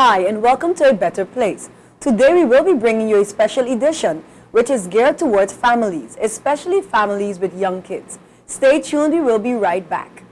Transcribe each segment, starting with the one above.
Hi, and welcome to A Better Place. Today we will be bringing you a special edition which is geared towards families, especially families with young kids. Stay tuned, we will be right back.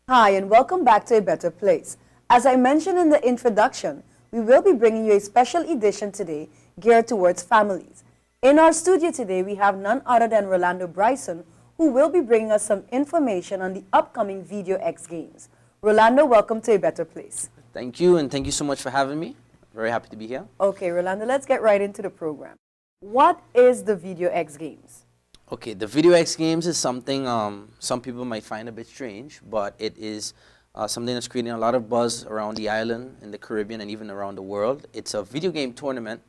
Hi, and welcome back to A Better Place. As I mentioned in the introduction, we will be bringing you a special edition today geared towards families. In our studio today, we have none other than Rolando Bryson, who will be bringing us some information on the upcoming Video X Games. Rolando, welcome to A Better Place. Thank you, and thank you so much for having me. Very happy to be here. Okay, Rolando, let's get right into the program. What is the Video X Games? Okay, the Video X Games is something some people might find a bit strange, but it is something that's creating a lot of buzz around the island, in the Caribbean, and even around the world. It's a video game tournament.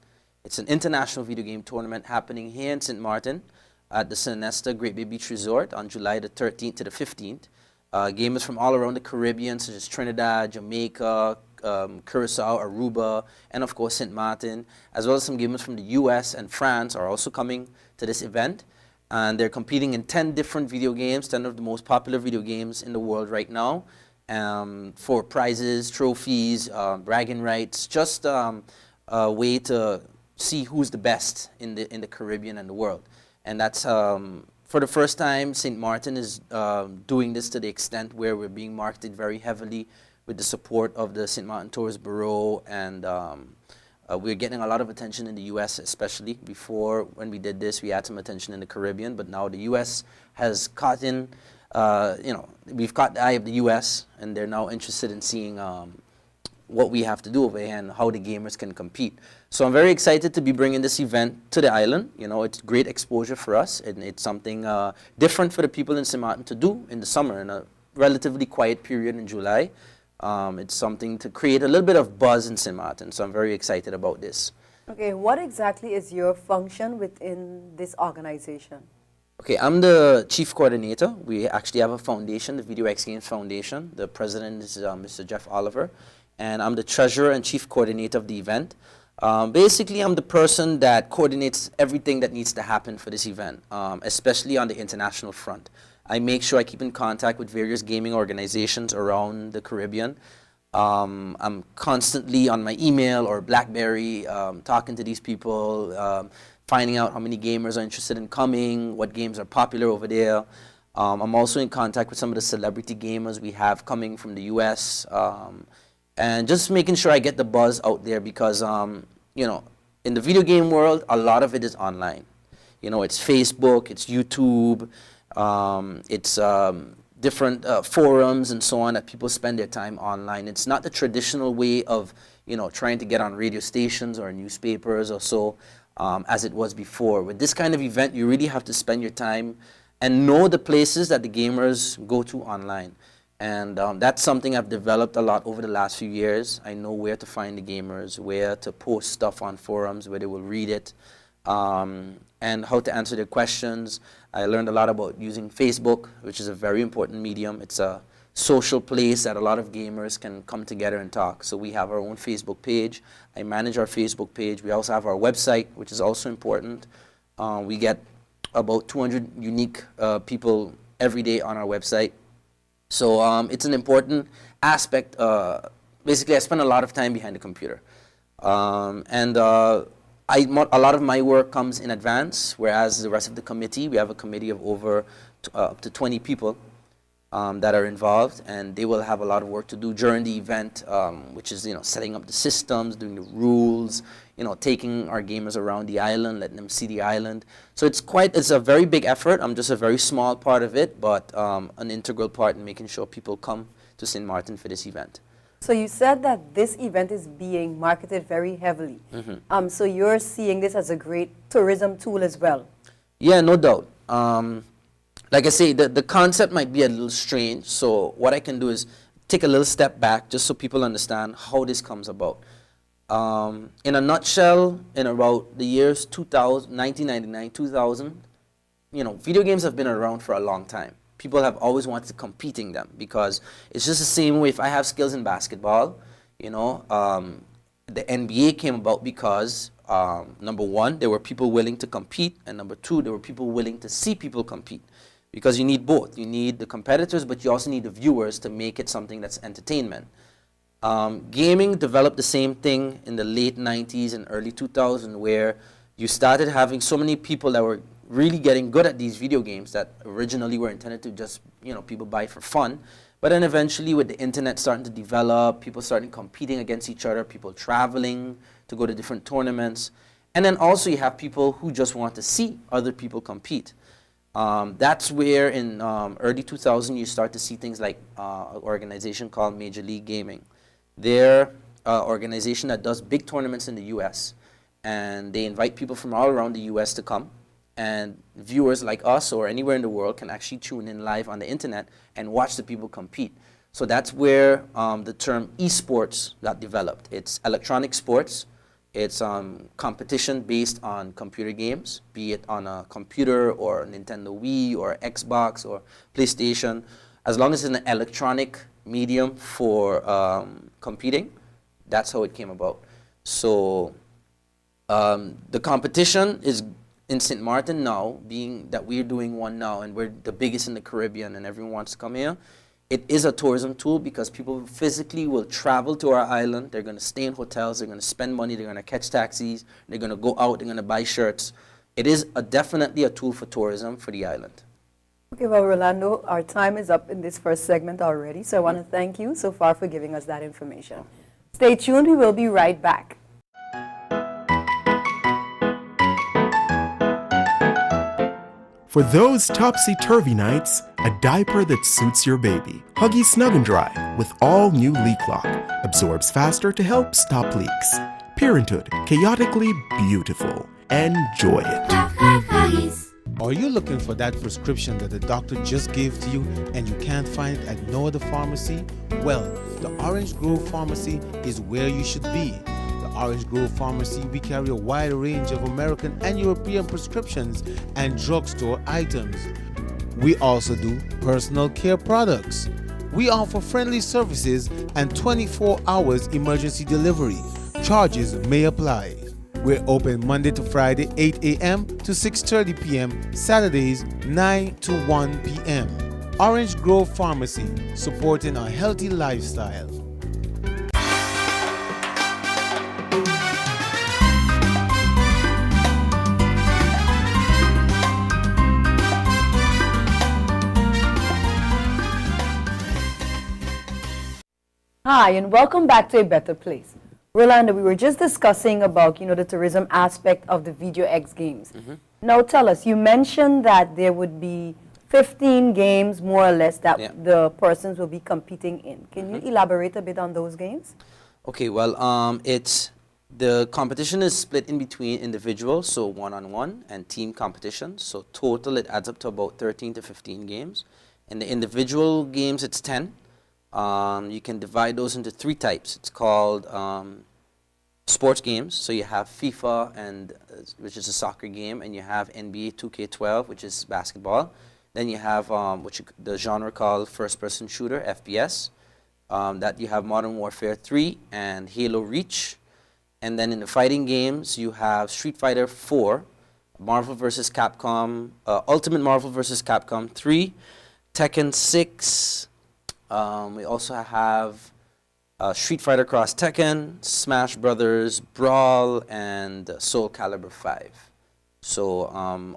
It's an international video game tournament happening here in St. Martin at the Sinesta Great Bay Beach Resort on July the 13th to the 15th. Gamers from all around the Caribbean, such as Trinidad, Jamaica, Curacao, Aruba, and of course St. Martin, as well as some gamers from the US and France are also coming to this event. And they're competing in 10 different video games, 10 of the most popular video games in the world right now, for prizes, trophies, bragging rights, just a way to see who's the best in the Caribbean and the world. And that's, for the first time, St. Martin is doing this to the extent where we're being marketed very heavily with the support of the St. Martin Tourist Bureau, and we're getting a lot of attention in the U.S. especially. Before, when we did this, we had some attention in the Caribbean, but now the U.S. has caught in, we've caught the eye of the U.S., and they're now interested in seeing what we have to do over here and how the gamers can compete. So I'm very excited to be bringing this event to the island. You know, it's great exposure for us, and it's something different for the people in St. Martin to do in the summer, in a relatively quiet period in July. It's something to create a little bit of buzz in St. Martin, so I'm very excited about this. Okay, what exactly is your function within this organization? Okay, I'm the chief coordinator. We actually have a foundation, the Video X Games Foundation. The president is Mr. Jeff Oliver, and I'm the treasurer and chief coordinator of the event. Basically, I'm the person that coordinates everything that needs to happen for this event, especially on the international front. I make sure I keep in contact with various gaming organizations around the Caribbean. I'm constantly on my email or BlackBerry talking to these people, finding out how many gamers are interested in coming, what games are popular over there. I'm also in contact with some of the celebrity gamers we have coming from the US, and just making sure I get the buzz out there because, you know, in the video game world, a lot of it is online. You know, it's Facebook, it's YouTube, it's different forums and so on that people spend their time online. It's not the traditional way of, you know, trying to get on radio stations or newspapers or so as it was before. With this kind of event, you really have to spend your time and know the places that the gamers go to online. And that's something I've developed a lot over the last few years. I know where to find the gamers, where to post stuff on forums where they will read it, and how to answer their questions. I learned a lot about using Facebook, which is a very important medium. It's a social place that a lot of gamers can come together and talk. So we have our own Facebook page. I manage our Facebook page. We also have our website, which is also important. We get about 200 unique people every day on our website. So it's an important aspect. Basically, I spend a lot of time behind the computer. A lot of my work comes in advance, whereas the rest of the committee, we have a committee of over up to 20 people that are involved, and they will have a lot of work to do during the event, which is, you know, setting up the systems, doing the rules, you know, taking our gamers around the island, letting them see the island. So it's a very big effort. I'm just a very small part of it, but an integral part in making sure people come to St. Martin for this event. So you said that this event is being marketed very heavily. So you're seeing this as a great tourism tool as well. Yeah, no doubt. Like I say, the concept might be a little strange. So what I can do is take a little step back just so people understand how this comes about. In a nutshell, in about the years 2000, 1999, 2000, video games have been around for a long time. People have always wanted to compete in them because it's just the same way if I have skills in basketball, the NBA came about because number one, there were people willing to compete, and number two, there were people willing to see people compete. Because you need both. You need the competitors, but you also need the viewers to make it something that's entertainment. Gaming developed the same thing in the late 90s and early 2000s, where you started having so many people that were really getting good at these video games that originally were intended to just, people buy for fun. But then eventually with the internet starting to develop, people starting competing against each other, people traveling to go to different tournaments. And then also you have people who just want to see other people compete. That's where in early 2000 you start to see things like an organization called Major League Gaming. They're an organization that does big tournaments in the US, and they invite people from all around the US to come, and viewers like us or anywhere in the world can actually tune in live on the internet and watch the people compete. So that's where the term esports got developed. It's electronic sports. It's competition based on computer games, be it on a computer or Nintendo Wii or Xbox or PlayStation. As long as it's an electronic medium for competing, that's how it came about. So the competition is in St. Martin now, being that we're doing one now and we're the biggest in the Caribbean and everyone wants to come here. It is a tourism tool because people physically will travel to our island. They're going to stay in hotels. They're going to spend money. They're going to catch taxis. They're going to go out. They're going to buy shirts. It is definitely a tool for tourism for the island. Okay, well, Rolando, our time is up in this first segment already, so I want to thank you so far for giving us that information. Stay tuned. We will be right back. For those topsy-turvy nights, a diaper that suits your baby. Huggy Snug and Dry with all new Leak Lock. Absorbs faster to help stop leaks. Parenthood, chaotically beautiful. Enjoy it. Are you looking for that prescription that the doctor just gave to you and you can't find it at no other pharmacy? Well, the Orange Grove Pharmacy is where you should be. Orange Grove Pharmacy, we carry a wide range of American and European prescriptions and drugstore items. We also do personal care products. We offer friendly services and 24 hours emergency delivery. Charges may apply. We're open Monday to Friday 8 a.m. to 6:30 p.m., Saturdays 9 to 1 p.m. Orange Grove Pharmacy, supporting a healthy lifestyle. Hi, and welcome back to A Better Place. Rolando, we were just discussing about, the tourism aspect of the Video X games. Now tell us, you mentioned that there would be 15 games, more or less, that the persons will be competing in. Can you elaborate a bit on those games? Okay, well, the competition is split in between individuals, so one-on-one, and team competition. So total, it adds up to about 13 to 15 games. In the individual games, it's 10. You can divide those into three types. It's called sports games. So you have FIFA, which is a soccer game, and you have NBA 2K12, which is basketball. Then you have the genre called first-person shooter, FPS. That you have Modern Warfare 3 and Halo Reach. And then in the fighting games, you have Street Fighter 4, Marvel vs. Capcom, Ultimate Marvel vs. Capcom 3, Tekken 6. We also have Street Fighter Cross Tekken, Smash Brothers, Brawl, and Soul Calibur 5. So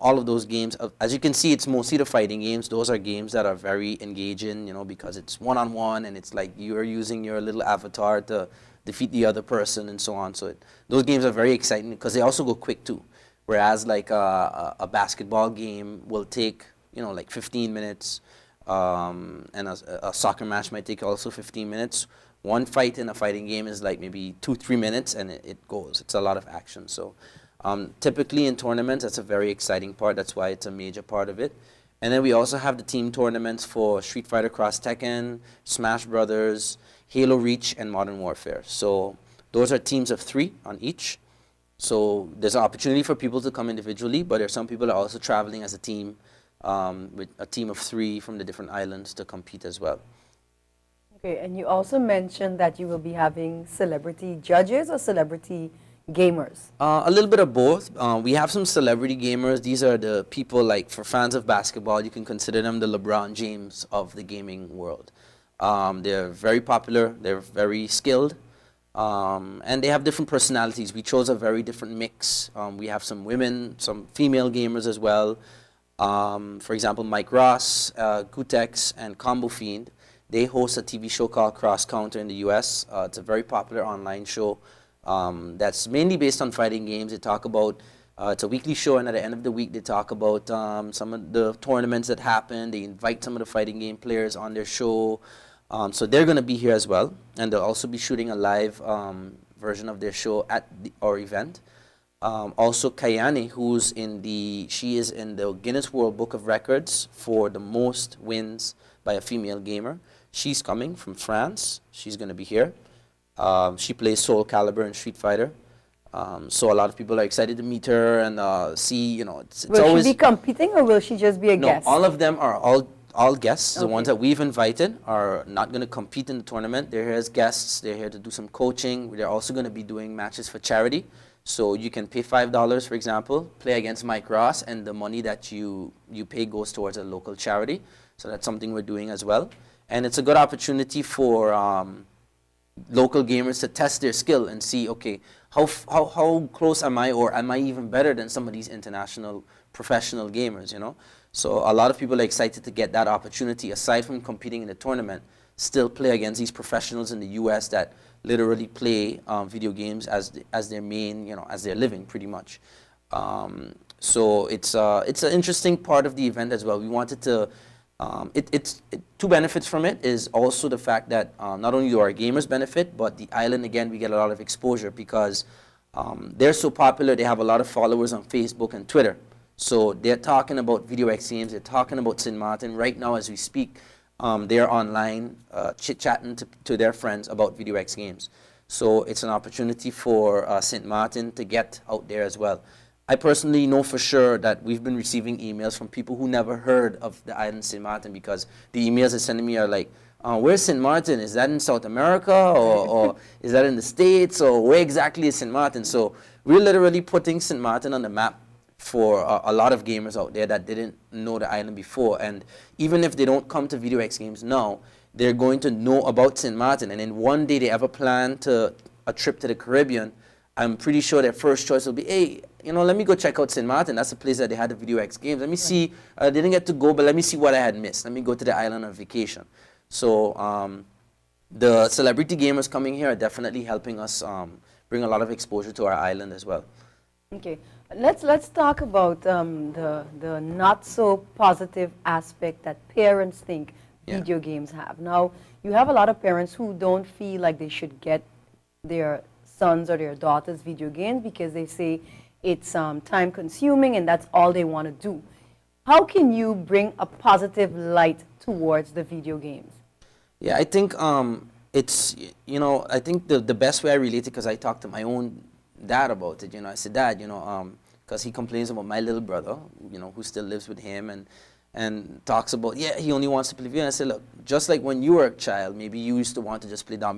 all of those games, as you can see, it's mostly the fighting games. Those are games that are very engaging, because it's one-on-one, and it's like you're using your little avatar to defeat the other person and so on. So those games are very exciting because they also go quick too. Whereas like a basketball game will take, like 15 minutes. and a soccer match might take also 15 minutes. One fight in a fighting game is like maybe 2-3 minutes, and it goes. It's a lot of action. So typically in tournaments, that's a very exciting part. That's why it's a major part of it. And then we also have the team tournaments for Street Fighter Cross Tekken, Smash Brothers, Halo Reach, and Modern Warfare. So those are teams of 3 on each. So there's an opportunity for people to come individually, but there are some people that are also traveling as a team, with a team of 3 from the different islands to compete as well. Okay, and you also mentioned that you will be having celebrity judges or celebrity gamers. A little bit of both. We have some celebrity gamers. These are the people, like, for fans of basketball, you can consider them the LeBron James of the gaming world. They're very popular, they're very skilled, and they have different personalities. We chose a very different mix. We have some women, some female gamers as well. For example, Mike Ross, Gutex, and Combo Fiend. They host a TV show called Cross Counter in the US. It's a very popular online show that's mainly based on fighting games. They talk about, it's a weekly show, and at the end of the week, they talk about some of the tournaments that happen. They invite some of the fighting game players on their show. So they're going to be here as well, and they'll also be shooting a live version of their show at our event. Also, Kayane, she is in the Guinness World Book of Records for the most wins by a female gamer. She's coming from France. She's going to be here. She plays Soul Calibur and Street Fighter. So a lot of people are excited to meet her and see, it's Will always... she be competing or will she just be a guest? No, all of them are all guests. The Okay. ones that we've invited are not going to compete in the tournament. They're here as guests. They're here to do some coaching. They're also going to be doing matches for charity. So you can pay $5, for example, play against Mike Ross, and the money that you pay goes towards a local charity. So that's something we're doing as well. And it's a good opportunity for local gamers to test their skill and see, okay, how close am I, or am I even better than some of these international professional gamers, So a lot of people are excited to get that opportunity, aside from competing in the tournament, still play against these professionals in the US that literally play video games as their main, as their living, pretty much. So it's an interesting part of the event as well. We wanted to, two benefits from it is also the fact that not only do our gamers benefit, but the island, again, we get a lot of exposure because they're so popular. They have a lot of followers on Facebook and Twitter. So they're talking about Video X Games. They're talking about St. Martin. Right now, as we speak, they're online chit-chatting to their friends about Video X Games. So it's an opportunity for St. Martin to get out there as well. I personally know for sure that we've been receiving emails from people who never heard of the island St. Martin, because the emails they're sending me are like, where's St. Martin? Is that in South America, or is that in the States, or where exactly is St. Martin? So we're literally putting St. Martin on the map for a lot of gamers out there that didn't know the island before. And even if they don't come to Video X Games now, they're going to know about St. Martin. And then one day they ever plan a trip to the Caribbean, I'm pretty sure their first choice will be, hey, let me go check out St. Martin. That's the place that they had the Video X Games. Let me see. I didn't get to go, but let me see what I had missed. Let me go to the island on vacation. So the celebrity gamers coming here are definitely helping us bring a lot of exposure to our island as well. Okay, let's talk about the not so positive aspect that parents think video games have. Now, you have a lot of parents who don't feel like they should get their sons or their daughters video games because they say it's time consuming and that's all they want to do. How can you bring a positive light towards the video games? Yeah, I think it's, I think the best way I relate it, because I talked to my own dad about it, I said, Dad, because he complains about my little brother, who still lives with him, and talks about, he only wants to play video. And I said, look, just like when you were a child, maybe you used to want to just play